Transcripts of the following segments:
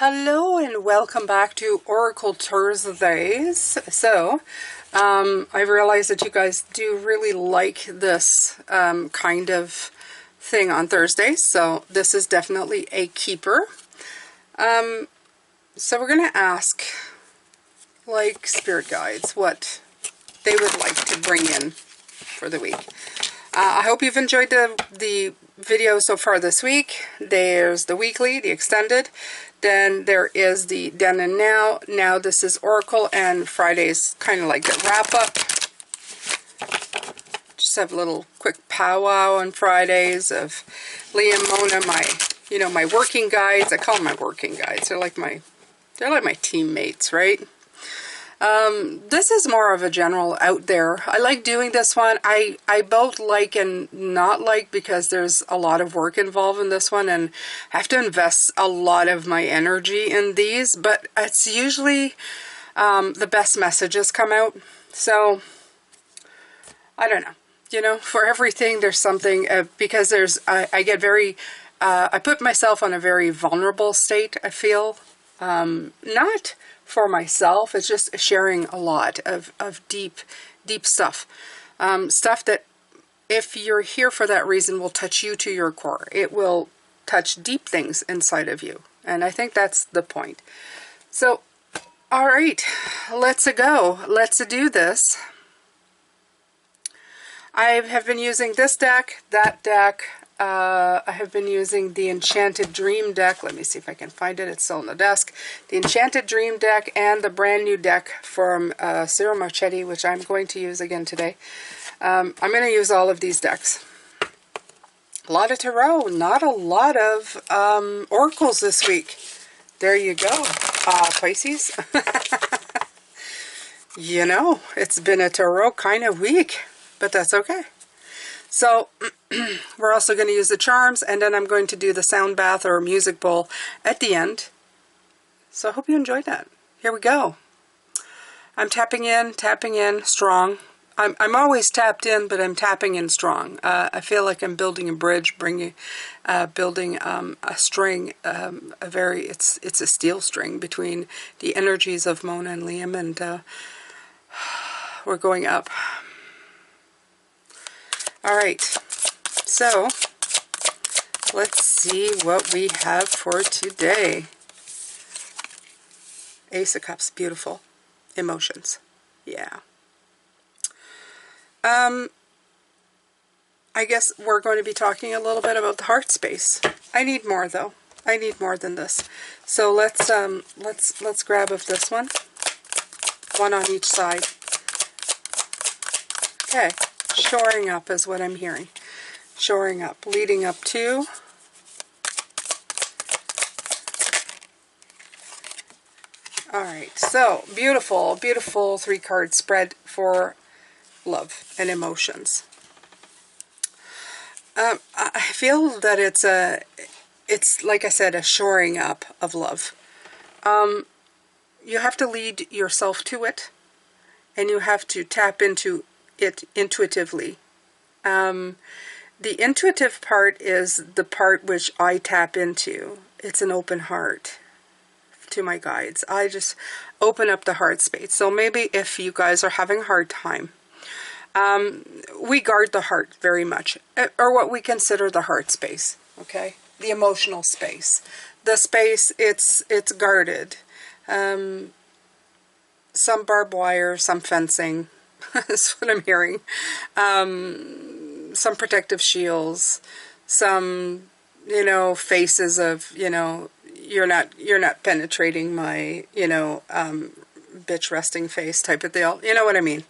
Hello and welcome back to Oracle Thursdays. So, I realize that you guys do really like this kind of thing on Thursdays, so this is definitely a keeper. So we're going to ask, like, spirit guides, what they would like to bring in for the week. I hope you've enjoyed the video so far this week. There's the weekly, the extended. Then there is the then and now. Now this is Oracle, and Friday's kind of like the wrap up. Just have a little quick powwow on Fridays of Liam, Mona, my working guides. I call them my working guides. They're like my teammates, right? This is more of a general out there. I like doing this one. I both like and not like because there's a lot of work involved in this one and I have to invest a lot of my energy in these, but it's usually the best messages come out. So, I don't know. You know, for everything there's something, because I get very, I put myself on a very vulnerable state, I feel. Not for myself, it's just sharing a lot of deep stuff. Stuff that, if you're here for that reason, will touch you to your core. It will touch deep things inside of you. And I think that's the point. So, all right, let's go. Let's do this. I have been using this deck, that deck. I have been using the Enchanted Dream deck. Let me see if I can find it. It's still on the desk. The Enchanted Dream deck and the brand new deck from Ciro Marchetti, which I'm going to use again today. I'm going to use all of these decks. A lot of tarot, not a lot of oracles this week. There you go, Pisces. You know, it's been a tarot kind of week, but that's okay. So, we're also going to use the charms, and then I'm going to do the sound bath or music bowl at the end. So I hope you enjoyed that. Here we go. I'm tapping in strong. I'm always tapped in, but I'm tapping in strong. I feel like I'm building a bridge, building a string, it's a steel string between the energies of Mona and Liam, and we're going up. All right, so let's see what we have for today. Ace of Cups, beautiful. Emotions, yeah. I guess we're going to be talking a little bit about the heart space. I need more though. I need more than this. So let's grab of this one on each side. Okay. Shoring up is what I'm hearing. Shoring up, leading up to. Alright, so beautiful, beautiful 3-card spread for love and emotions. I feel that it's like I said, a shoring up of love. You have to lead yourself to it, and you have to tap into it intuitively. The intuitive part is the part which I tap into. It's an open heart to my guides. I just open up the heart space. So maybe if you guys are having a hard time, we guard the heart very much, or what we consider the heart space, okay? The emotional space. The space, it's guarded. Some barbed wire, some fencing. That's what I'm hearing. Some protective shields, some, faces of, you're not penetrating my, bitch resting face type of deal. You know what I mean?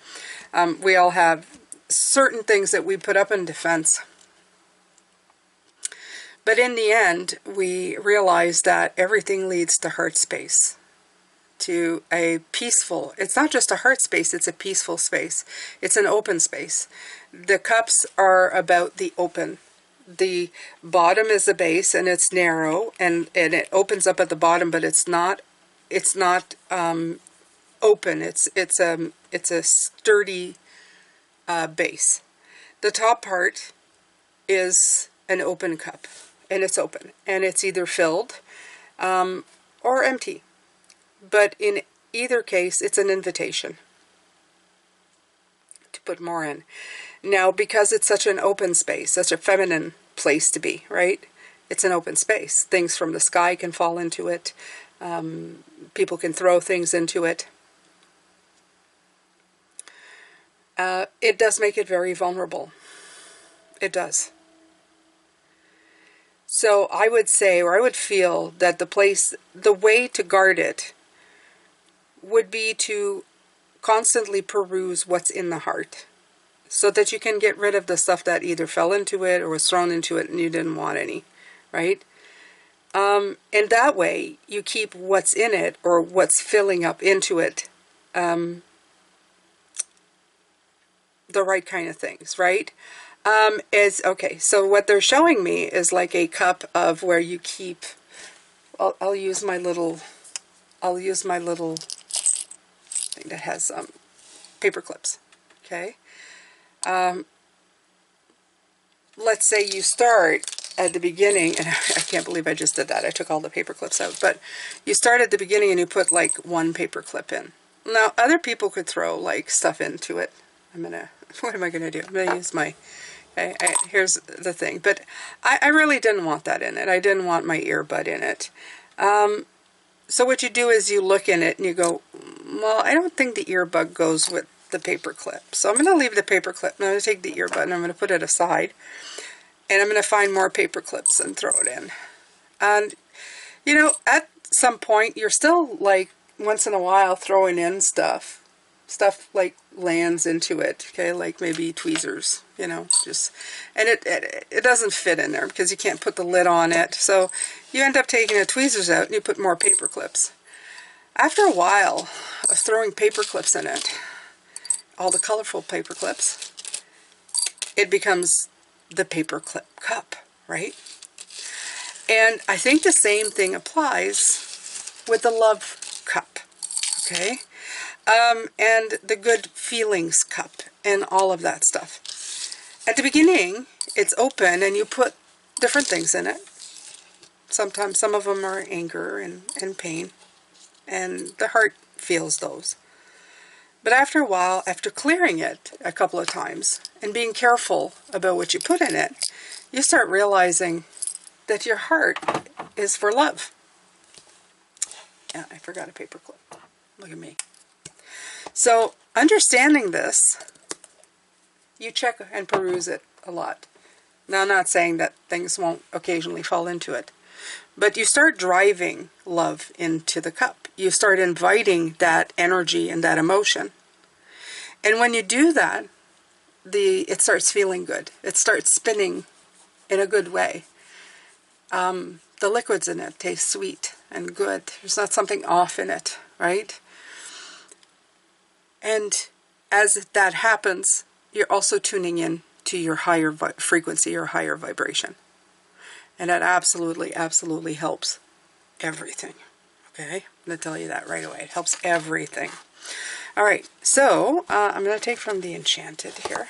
We all have certain things that we put up in defense. But in the end, we realize that everything leads to heart space. To a peaceful, it's not just a heart space, it's a peaceful space. It's an open space. The cups are about the open. The bottom is the base, and it's narrow, and it opens up at the bottom, but it's not open. It's a sturdy base. The top part is an open cup, and it's open, and it's either filled or empty. But in either case, it's an invitation to put more in. Now, because it's such an open space, such a feminine place to be, right? It's an open space. Things from the sky can fall into it. People can throw things into it. It does make it very vulnerable. It does. So I would say, or I would feel that the way to guard it would be to constantly peruse what's in the heart, so that you can get rid of the stuff that either fell into it or was thrown into it and you didn't want any, right? And that way you keep what's in it, or what's filling up into it, the right kind of things, right? Okay, so what they're showing me is like a cup of where you keep, I'll use my little thing that has paper clips, okay? Let's say you start at the beginning, and I can't believe I just did that. I took all the paper clips out, but you start at the beginning and you put like one paper clip in. Now, other people could throw like stuff into it. What am I gonna do? I'm gonna use my, okay, here's the thing, but I really didn't want that in it. I didn't want my earbud in it. So what you do is you look in it and you go, well, I don't think the earbud goes with the paper clip. So I'm going to leave the paper clip. I'm going to take the earbud and I'm going to put it aside. And I'm going to find more paper clips and throw it in. And, you know, at some point, you're still, like, once in a while throwing in stuff. Stuff, like, lands into it, okay? Like maybe tweezers, you know, just... And it doesn't fit in there because you can't put the lid on it. So you end up taking the tweezers out and you put more paper clips. After a while of throwing paper clips in it, all the colorful paper clips, it becomes the paper clip cup, right? And I think the same thing applies with the love cup, okay? And the good feelings cup and all of that stuff. At the beginning, it's open and you put different things in it. Sometimes some of them are anger and pain, and the heart feels those. But after a while, after clearing it a couple of times and being careful about what you put in it, you start realizing that your heart is for love. Yeah, I forgot a paper clip. Look at me. So, understanding this, you check and peruse it a lot. Now, I'm not saying that things won't occasionally fall into it, but you start driving love into the cup. You start inviting that energy and that emotion. And when you do that, it starts feeling good. It starts spinning in a good way. The liquids in it taste sweet and good. There's not something off in it, right? And as that happens, you're also tuning in to your higher frequency, your higher vibration. And that absolutely, absolutely helps everything. Okay? I'm going to tell you that right away. It helps everything. All right. So, I'm going to take from the Enchanted here.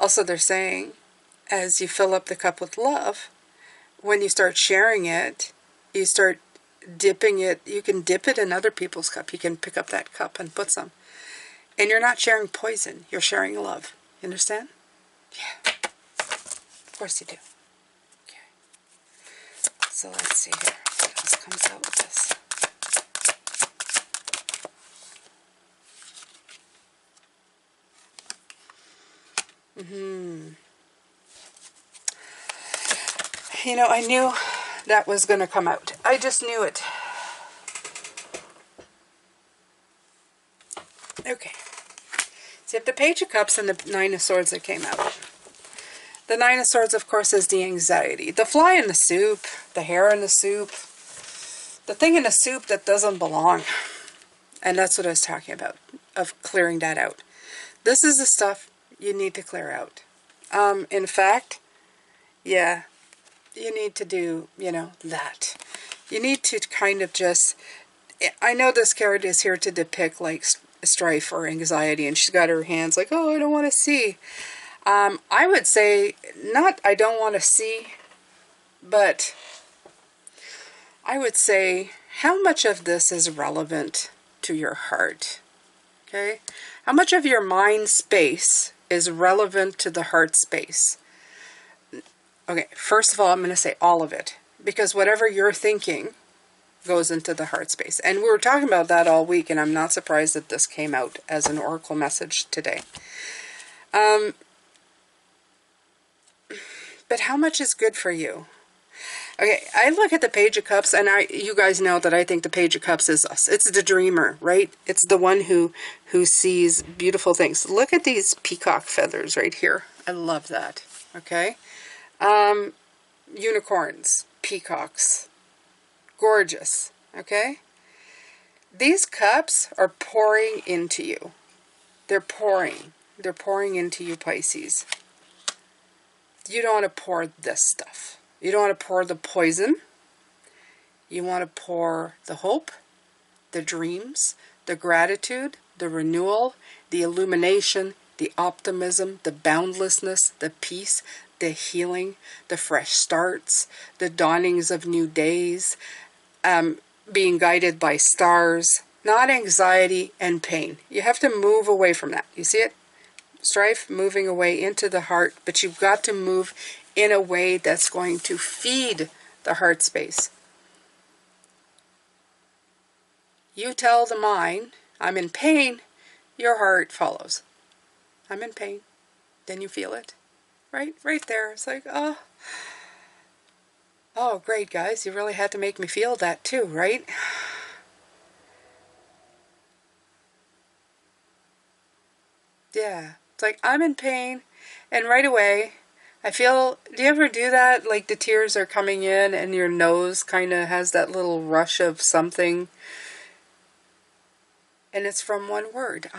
Also, they're saying, as you fill up the cup with love, when you start sharing it, you start dipping it. You can dip it in other people's cup. You can pick up that cup and put some. And you're not sharing poison. You're sharing love. You understand? Yeah. Of course you do. Okay. So let's see here. What else comes out with this? You know, I knew that was going to come out. I just knew it. Okay. So you have the Page of Cups and the Nine of Swords that came out. The Nine of Swords, of course, is the anxiety. The fly in the soup, the hair in the soup, the thing in the soup that doesn't belong. And that's what I was talking about, of clearing that out. This is the stuff you need to clear out. In fact, yeah, you need to do, that. You need to kind of just, I know this card is here to depict like strife or anxiety, and she's got her hands like, oh, I don't want to see. I would say, not I don't want to see, but I would say, how much of this is relevant to your heart? Okay? How much of your mind space is relevant to the heart space? Okay, first of all, I'm going to say all of it, because whatever you're thinking goes into the heart space. And we were talking about that all week, and I'm not surprised that this came out as an oracle message today. But how much is good for you? Okay, I look at the Page of Cups, and you guys know that I think the Page of Cups is us. It's the dreamer, right? It's the one who sees beautiful things. Look at these peacock feathers right here. I love that. Okay, unicorns, peacocks, gorgeous. Okay, these cups are pouring into you. They're pouring. They're pouring into you, Pisces. You don't want to pour this stuff. You don't want to pour the poison. You want to pour the hope, the dreams, the gratitude, the renewal, the illumination, the optimism, the boundlessness, the peace, the healing, the fresh starts, the dawnings of new days, being guided by stars, not anxiety and pain. You have to move away from that. You see it? Strife, moving away into the heart, but you've got to move in a way that's going to feed the heart space. You tell the mind, I'm in pain, your heart follows. I'm in pain. Then you feel it. Right there. It's like, oh, great, guys. You really had to make me feel that too, right? Yeah. It's like, I'm in pain, and right away, I feel, do you ever do that? Like the tears are coming in and your nose kind of has that little rush of something. And it's from one word.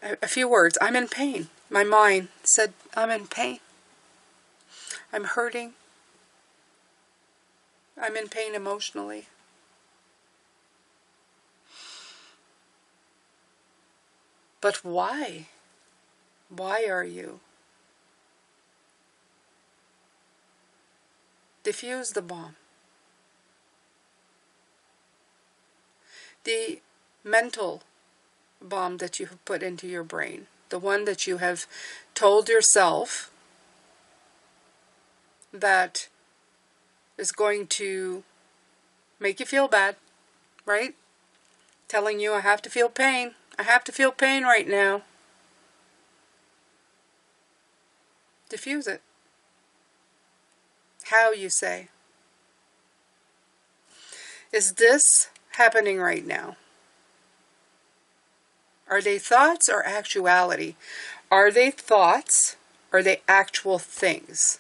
A few words. I'm in pain. My mind said, I'm in pain. I'm hurting. I'm in pain emotionally. But why? Why are you? Diffuse the bomb. The mental bomb that you have put into your brain. The one that you have told yourself that is going to make you feel bad, right? Telling you, I have to feel pain. I have to feel pain right now. Diffuse it. How, you say? Is this happening right now? Are they thoughts or actuality? Are they thoughts or are they actual things?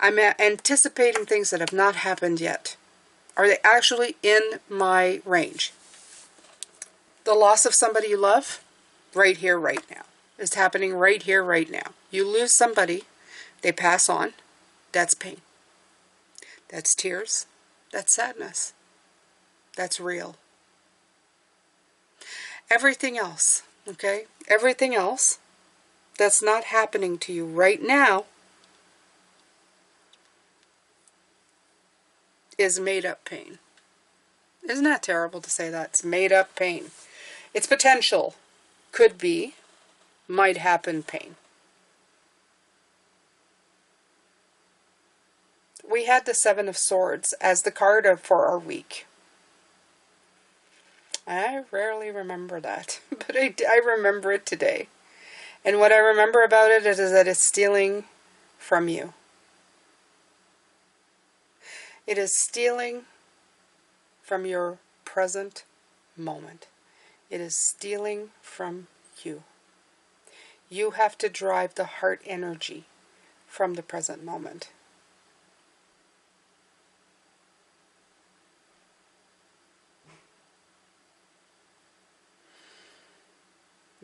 I'm anticipating things that have not happened yet. Are they actually in my range? The loss of somebody you love? Right here, right now. It's happening right here, right now. You lose somebody, they pass on. That's pain. That's tears. That's sadness. That's real. Everything else, okay? Everything else that's not happening to you right now is made up pain. Isn't that terrible to say that? It's made up pain. It's potential. Could be. Might happen pain. We had the Seven of Swords as the card for our week. I rarely remember that, but I remember it today. And what I remember about it is that it's stealing from you. It is stealing from your present moment. It is stealing from you. You have to drive the heart energy from the present moment.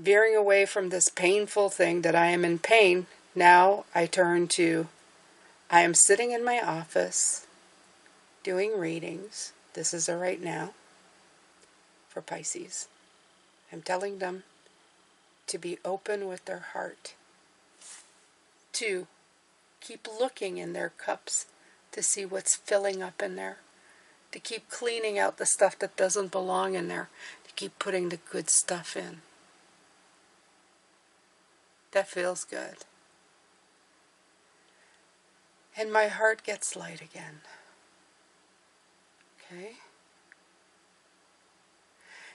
veering away from this painful thing that I am in pain. Now I turn to, I am sitting in my office doing readings. This is a right now for Pisces. I'm telling them to be open with their heart, to keep looking in their cups to see what's filling up in there, to keep cleaning out the stuff that doesn't belong in there, to keep putting the good stuff in. That feels good. And my heart gets light again. Okay?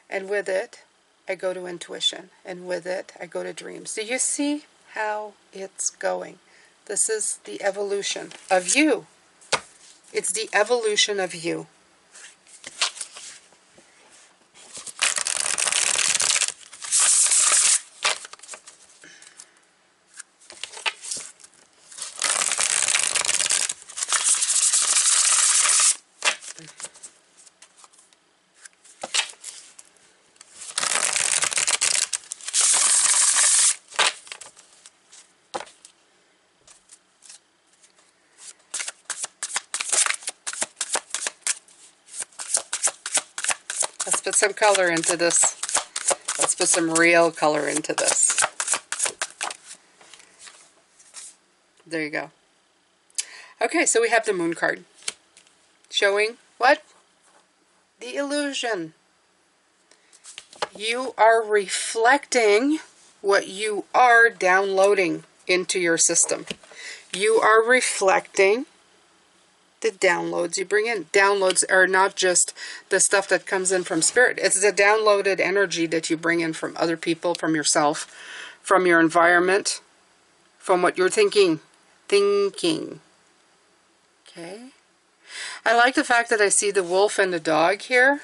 And with it, I go to intuition. And with it, I go to dreams. Do you see how it's going? This is the evolution of you. It's the evolution of you. Let's put some color into this. Let's put some real color into this. There you go. Okay, so we have the moon card. Showing what? The illusion. You are reflecting what you are downloading into your system. You are reflecting the downloads you bring in. Downloads are not just the stuff that comes in from spirit. It's the downloaded energy that you bring in from other people, from yourself, from your environment, from what you're thinking. Okay? I like the fact that I see the wolf and the dog here.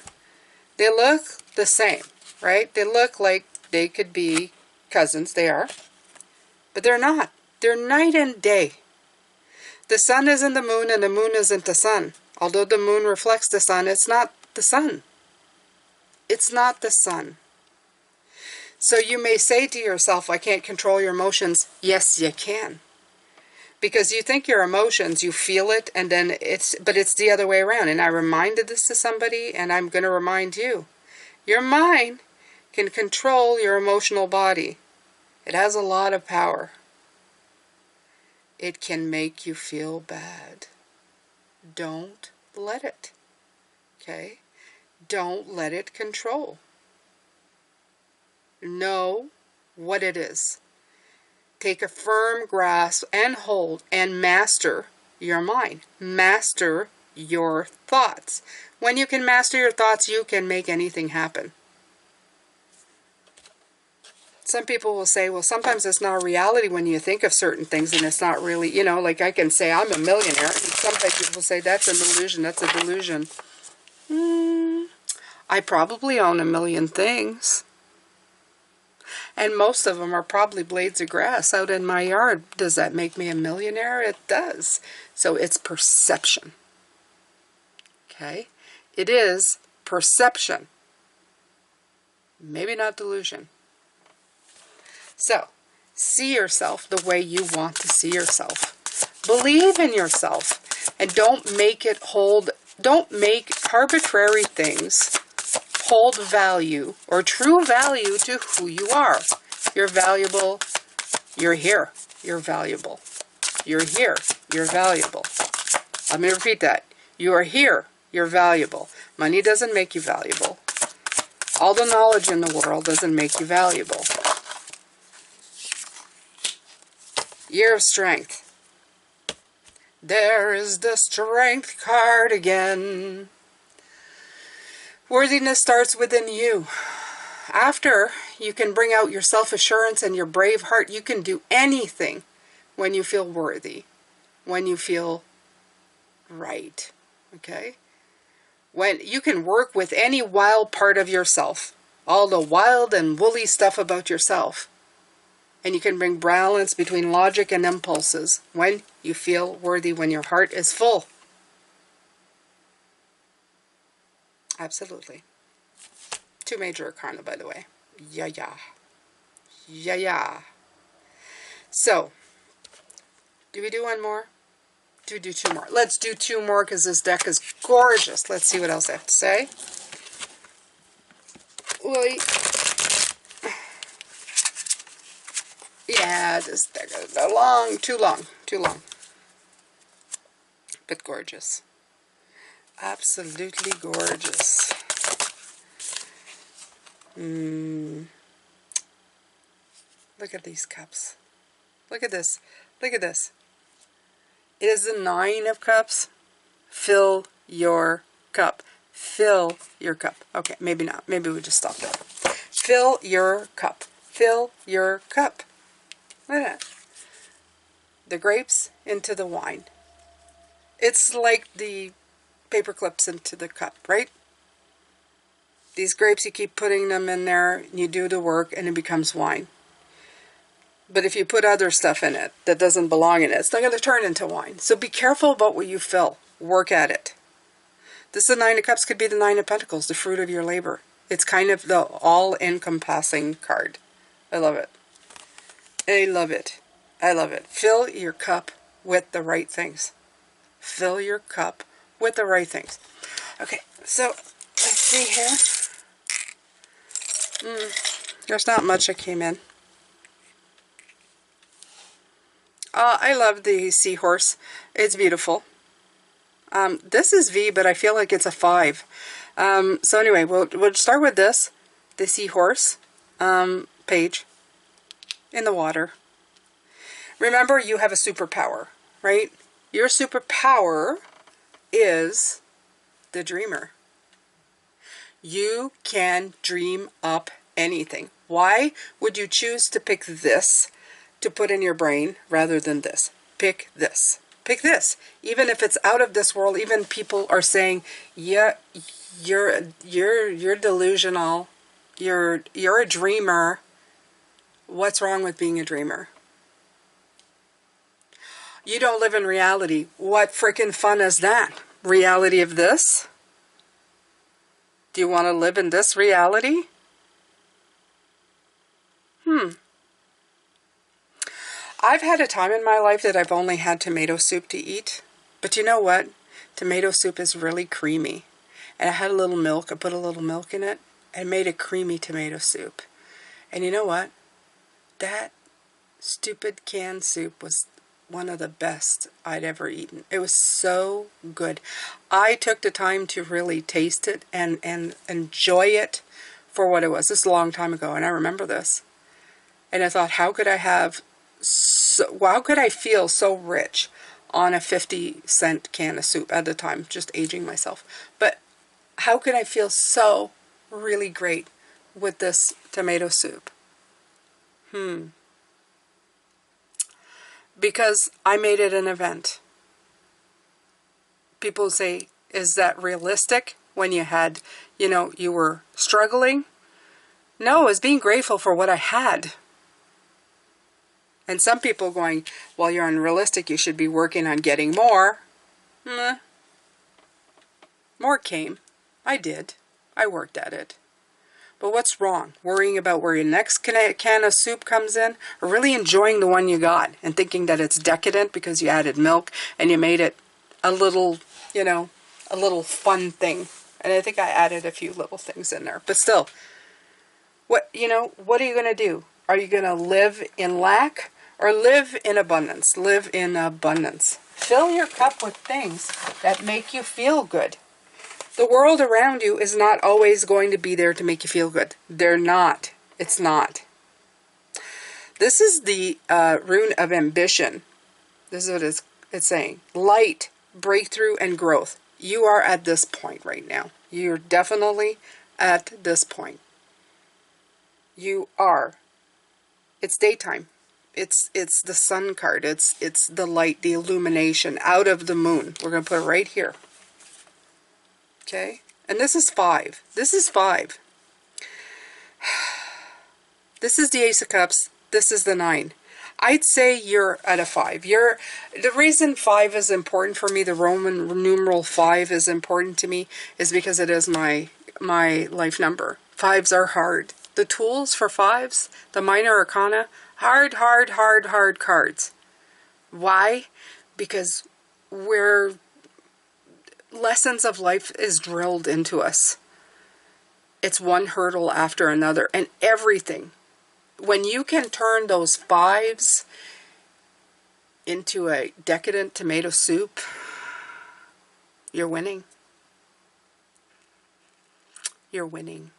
They look the same, right? They look like they could be cousins. They are. But they're not. They're night and day. The sun isn't the moon and the moon isn't the sun. Although the moon reflects the sun, it's not the sun. It's not the sun. So you may say to yourself, I can't control your emotions. Yes, you can. Because you think your emotions, you feel it, and then but it's the other way around. And I reminded this to somebody, and I'm going to remind you. Your mind can control your emotional body. It has a lot of power. It can make you feel bad. Don't let it. Okay? Don't let it control. Know what it is. Take a firm grasp and hold and master your mind. Master your thoughts. When you can master your thoughts, you can make anything happen. Some people will say, well, sometimes it's not reality when you think of certain things, and it's not really, you know, like I can say I'm a millionaire, and sometimes people say that's an illusion, that's a delusion. I probably own 1,000,000 things. And most of them are probably blades of grass out in my yard. Does that make me a millionaire? It does. So it's perception. Okay? It is perception. Maybe not delusion. So, see yourself the way you want to see yourself. Believe in yourself. And don't make arbitrary things hold value or true value to who you are. You're valuable. You're here. You're valuable. You're here. You're valuable. Let me repeat that. You are here. You're valuable. Money doesn't make you valuable. All the knowledge in the world doesn't make you valuable. Year of Strength. There is the Strength card again. Worthiness starts within you. After you can bring out your self-assurance and your brave heart, you can do anything when you feel worthy, when you feel right, okay? When you can work with any wild part of yourself, all the wild and woolly stuff about yourself, and you can bring balance between logic and impulses when you feel worthy, when your heart is full. Absolutely. 2 major arcana, by the way. Yeah. Yeah. So, do we do one more? Do we do two more? Let's do two more because this deck is gorgeous. Let's see what else I have to say. Wait. Yeah, this deck is too long. But gorgeous. Absolutely gorgeous. Look at these cups. Look at this. Look at this. It is the 9 of Cups. Fill your cup. Fill your cup. Okay, maybe not. Maybe we just stop there. Fill your cup. Fill your cup. Look at that. The grapes into the wine. It's like the paper clips into the cup, right? These grapes, you keep putting them in there, and you do the work, and it becomes wine. But if you put other stuff in it that doesn't belong in it, it's not going to turn into wine. So be careful about what you fill. Work at it. This is the 9 of Cups, could be the 9 of Pentacles, the fruit of your labor. It's kind of the all-encompassing card. I love it. I love it. I love it. Fill your cup with the right things. Fill your cup with the right things. Okay, so let's see here. There's not much that came in. I love the seahorse. It's beautiful. This is V, but I feel like it's a 5. So anyway, we'll start with this. The seahorse page in the water. Remember, you have a superpower, right? Your superpower is the dreamer. You can dream up anything. Why would you choose to pick this to put in your brain rather than this? Pick this. Pick this. Even if it's out of this world, even people are saying, yeah, you're delusional. You're a dreamer. What's wrong with being a dreamer? You don't live in reality. What freaking fun is that? Reality of this? Do you want to live in this reality? I've had a time in my life that I've only had tomato soup to eat. But you know what? Tomato soup is really creamy. And I had a little milk. I put a little milk in it and made a creamy tomato soup. And you know what? That stupid canned soup was one of the best I'd ever eaten. It was so good. I took the time to really taste it and enjoy it for what it was. This is a long time ago, and I remember this. And I thought, how could I feel so rich on a 50-cent can of soup at the time, just aging myself. But how could I feel so really great with this tomato soup? Because I made it an event. People say, is that realistic when you had, you were struggling? No, it was being grateful for what I had. And some people going, well, you're unrealistic, you should be working on getting more. More came. I did. I worked at it. But what's wrong? Worrying about where your next can of soup comes in? Or really enjoying the one you got and thinking that it's decadent because you added milk and you made it a little, a little fun thing. And I think I added a few little things in there. But still, what are you going to do? Are you going to live in lack or live in abundance? Live in abundance. Fill your cup with things that make you feel good. The world around you is not always going to be there to make you feel good. They're not. It's not. This is the rune of ambition. This is what it's saying. Light, breakthrough, and growth. You are at this point right now. You're definitely at this point. You are. It's daytime. It's the sun card. It's the light, the illumination out of the moon. We're going to put it right here. Okay? And this is 5. This is 5. This is the Ace of Cups. This is the 9. I'd say you're at a 5. The reason 5 is important for me, the Roman numeral 5 is important to me, is because it is my life number. 5s are hard. The tools for fives, the minor arcana, hard, hard, hard, hard cards. Why? Because lessons of life is drilled into us. It's one hurdle after another, and everything. When you can turn those fives into a decadent tomato soup, you're winning. You're winning.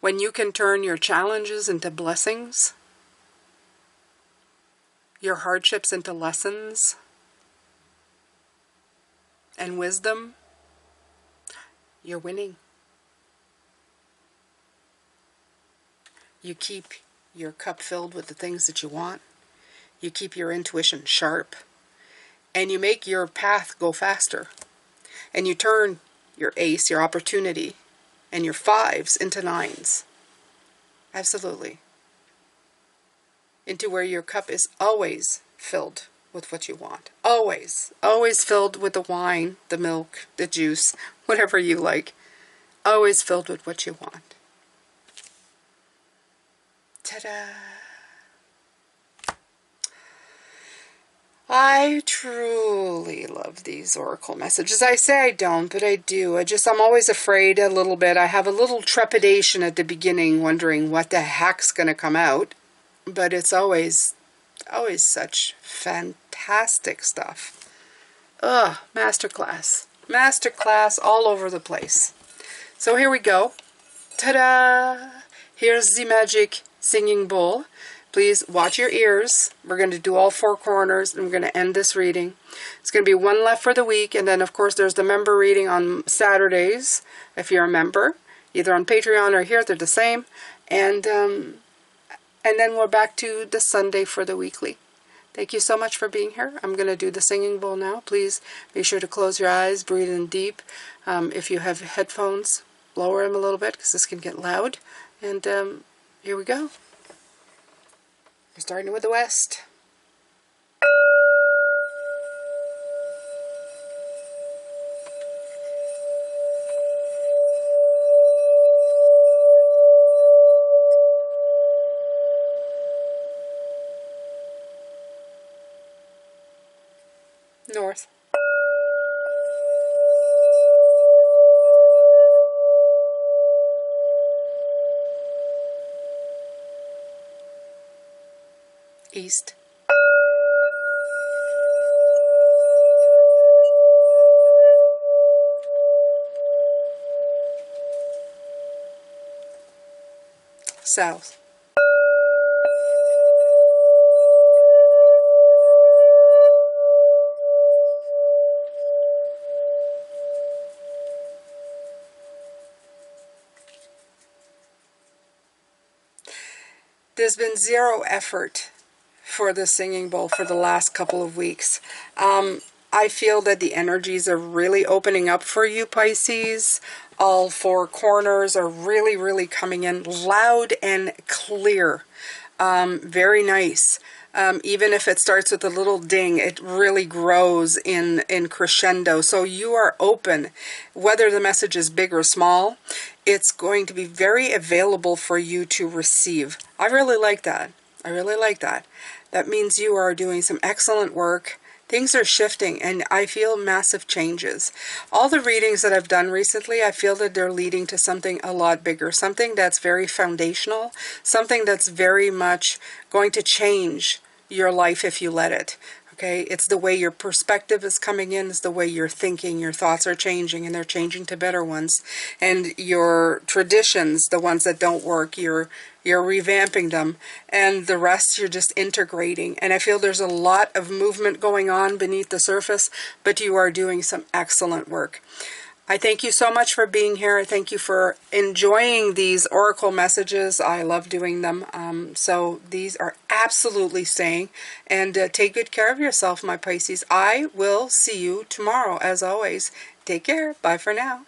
When you can turn your challenges into blessings, your hardships into lessons and wisdom, you're winning. You keep your cup filled with the things that you want. You keep your intuition sharp. And you make your path go faster. And you turn your ace, your opportunity, and your fives into nines. Absolutely. Into where your cup is always filled with what you want. Always. Always filled with the wine, the milk, the juice, whatever you like. Always filled with what you want. Ta-da! I truly love these oracle messages. I say I don't, but I do. I'm always afraid a little bit. I have a little trepidation at the beginning, wondering what the heck's going to come out. But it's always such fantastic stuff. Ugh, masterclass. Masterclass all over the place. So here we go. Ta-da! Here's the magic singing bowl. Please watch your ears. We're going to do all four corners, and we're going to end this reading. It's going to be one left for the week, and then, of course, there's the member reading on Saturdays, if you're a member, either on Patreon or here. They're the same. And then we're back to the Sunday for the weekly. Thank you so much for being here. I'm going to do the singing bowl now. Please be sure to close your eyes, breathe in deep. If you have headphones, lower them a little bit, because this can get loud. And here we go. We're starting with the west. North. East. South. There's been zero effort for the singing bowl for the last couple of weeks. I feel that the energies are really opening up for you, Pisces. All four corners are really, really coming in loud and clear. Very nice. Even if it starts with a little ding, it really grows in crescendo. So you are open, whether the message is big or small. It's going to be very available for you to receive. I really like that. I really like that. That means you are doing some excellent work. Things are shifting, and I feel massive changes. All the readings that I've done recently, I feel that they're leading to something a lot bigger, something that's very foundational, something that's very much going to change your life if you let it. Okay, it's the way your perspective is coming in, it's the way you're thinking, your thoughts are changing, and they're changing to better ones. And your traditions, the ones that don't work, you're revamping them, and the rest you're just integrating. And I feel there's a lot of movement going on beneath the surface, but you are doing some excellent work. I thank you so much for being here. I thank you for enjoying these oracle messages. I love doing them. So these are absolutely staying. And take good care of yourself, my Pisces. I will see you tomorrow, as always. Take care. Bye for now.